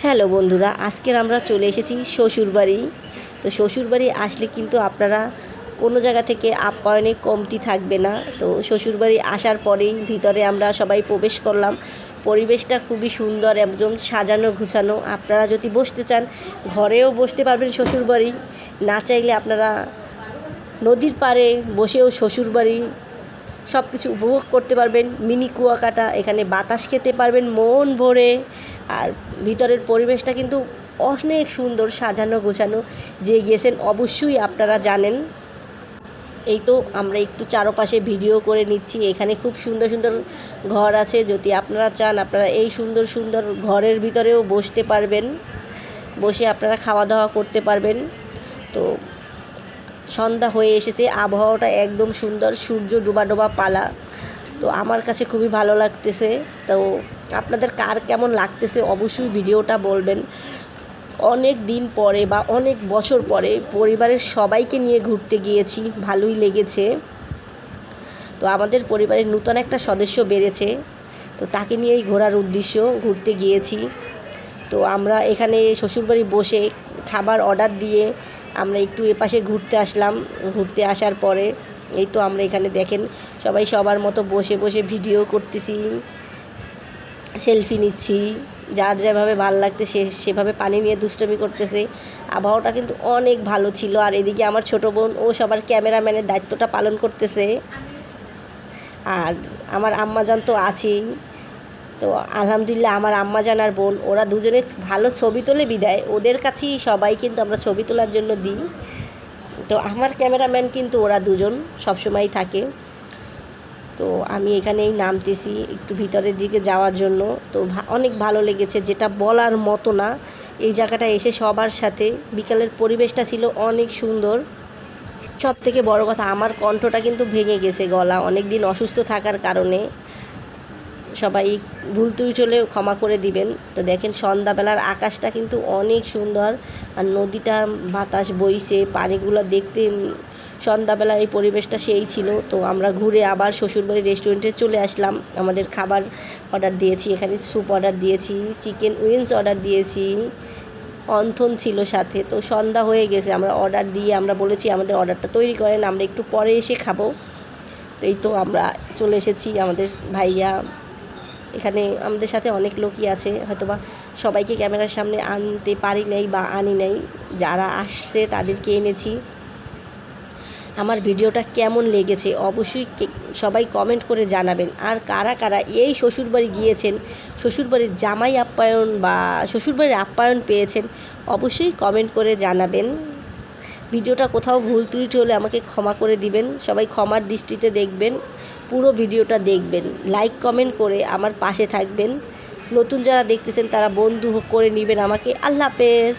Hello বন্ধুরা, আজকের আমরা চলে এসেছি শ্বশুরবাড়ি। তো শ্বশুরবাড়ি আসলে কিন্তু আপনারা কোনো জায়গা থেকে আপ্যায়নে কমতি থাকবে না। তো শ্বশুরবাড়ি আসার পরেই ভিতরে আমরা সবাই প্রবেশ করলাম। পরিবেশটা খুবই সুন্দর, একদম সাজানো গুছানো। আপনারা যদি বসতে চান ঘরেও বসতে পারবেন শ্বশুরবাড়ি, না চাইলে আপনারা নদীর পাড়ে বসেও শ্বশুরবাড়ি সব কিছু উপভোগ করতে পারবেন। মিনি কুয়াকাটা, এখানে বাতাস খেতে পারবেন মন ভরে। আর ভিতরের পরিবেশটা কিন্তু অনেক সুন্দর, সাজানো গোছানো। যে গেছেন অবশ্যই আপনারা জানেন। এই তো আমরা একটু চারপাশে ভিডিও করে নিচ্ছি। এখানে খুব সুন্দর সুন্দর ঘর আছে, যদি আপনারা চান আপনারা এই সুন্দর সুন্দর ঘরের ভিতরেও বসতে পারবেন, বসে আপনারা খাওয়া দাওয়া করতে পারবেন। তো সন্ধ্যা হয়ে এসেছে, আবহাওয়াটা একদম সুন্দর, সূর্য ডোবা ডোবা পালা। তো আমার কাছে খুবই ভালো লাগতেছে। তো আপনাদের কার কেমন লাগতেছে অবশ্যই ভিডিওটা বলবেন। অনেক দিন পরে বা অনেক বছর পরে পরিবারের সবাইকে নিয়ে ঘুরতে গিয়েছি, ভালোই লেগেছে। তো আমাদের পরিবারের নূতন একটা সদস্য বেড়েছে, তো তাকে নিয়েই ঘোরার উদ্দেশ্য ঘুরতে গিয়েছি। তো আমরা এখানে শ্বশুরবাড়ি বসে খাবার অর্ডার দিয়ে আমরা একটু এপাশে ঘুরতে আসলাম। ঘুরতে আসার পরে এই তো আমরা এখানে দেখেন সবাই সবার মতো বসে বসে ভিডিও করতেছি, সেলফি নিচ্ছি। যার যেভাবে ভালো লাগতে সেভাবে পানি নিয়ে দুষ্টমি করতেছে। আবহাওয়াটা কিন্তু অনেক ভালো ছিল। আর এদিকে আমার ছোটো বোন ও সবার ক্যামেরাম্যানের দায়িত্বটা পালন করতেছে। আর আমার আম্মাজান তো আছেই। তো আলহামদুলিল্লাহ আমার আম্মাজান আর বোন ওরা দুজনে ভালো ছবি তোলে বিদায় ওদের কাছেই সবাই কিন্তু আমরা ছবি তোলার জন্য দিই। তো আমার ক্যামেরাম্যান কিন্তু ওরা দুজন সবসময় থাকে। তো আমি এখানেই নামতেছি একটু ভিতরের দিকে যাওয়ার জন্য। তো অনেক ভালো লেগেছে, যেটা বলার মতো না। এই জায়গাটা এসে সবার সাথে বিকালের পরিবেশটা ছিল অনেক সুন্দর। সব থেকে বড় কথা, আমার কণ্ঠটা কিন্তু ভেঙে গেছে, গলা অনেক দিন অসুস্থ থাকার কারণে। সবাই ভুল ত্রুটি হলে ক্ষমা করে দিবেন। তো দেখেন সন্ধ্যাবেলার আকাশটা কিন্তু অনেক সুন্দর, আর নদীটা বাতাস বইছে, পানিগুলো দেখতে সন্ধ্যাবেলার এই পরিবেশটা সেই ছিল। তো আমরা ঘুরে আবার শ্বশুরবাড়ি রেস্টুরেন্টে চলে আসলাম। আমাদের খাবার অর্ডার দিয়েছি, এখানে স্যুপ অর্ডার দিয়েছি, চিকেন উইংস অর্ডার দিয়েছি, অন্থন ছিল সাথে। তো সন্ধ্যা হয়ে গেছে, আমরা অর্ডার দিয়ে আমরা বলেছি আমাদের অর্ডারটা তৈরি করেন, আমরা একটু পরে এসে খাবো। তো এই তো আমরা চলে এসেছি। আমাদের ভাইয়া এখানে আমাদের সাথে অনেক লোকই আছে, হয়তোবা সবাইকে ক্যামেরার সামনে আনতে পারি নাই বা আনি নাই, যারা আসছে তাদেরকে এনেছি। আমার ভিডিওটা কেমন লেগেছে অবশ্যই সবাই কমেন্ট করে জানাবেন। আর কারা কারা এই শ্বশুরবাড়ি গিয়েছেন, শ্বশুরবাড়ির জামাই আপ্যায়ন বা শ্বশুরবাড়ির আপ্যায়ন পেয়েছেন, অবশ্যই কমেন্ট করে জানাবেন। ভিডিওটা কোথাও ভুল ত্রুটি হলে আমাকে ক্ষমা করে দিবেন। সবাই ক্ষমার দৃষ্টিতে দেখবেন, পুরো ভিডিওটা দেখবেন, লাইক কমেন্ট করে আমার পাশে থাকবেন। নতুন যারা দেখতেছেন তারা বন্ধু করে নেবেন আমাকে। আল্লাহ হাফেজ।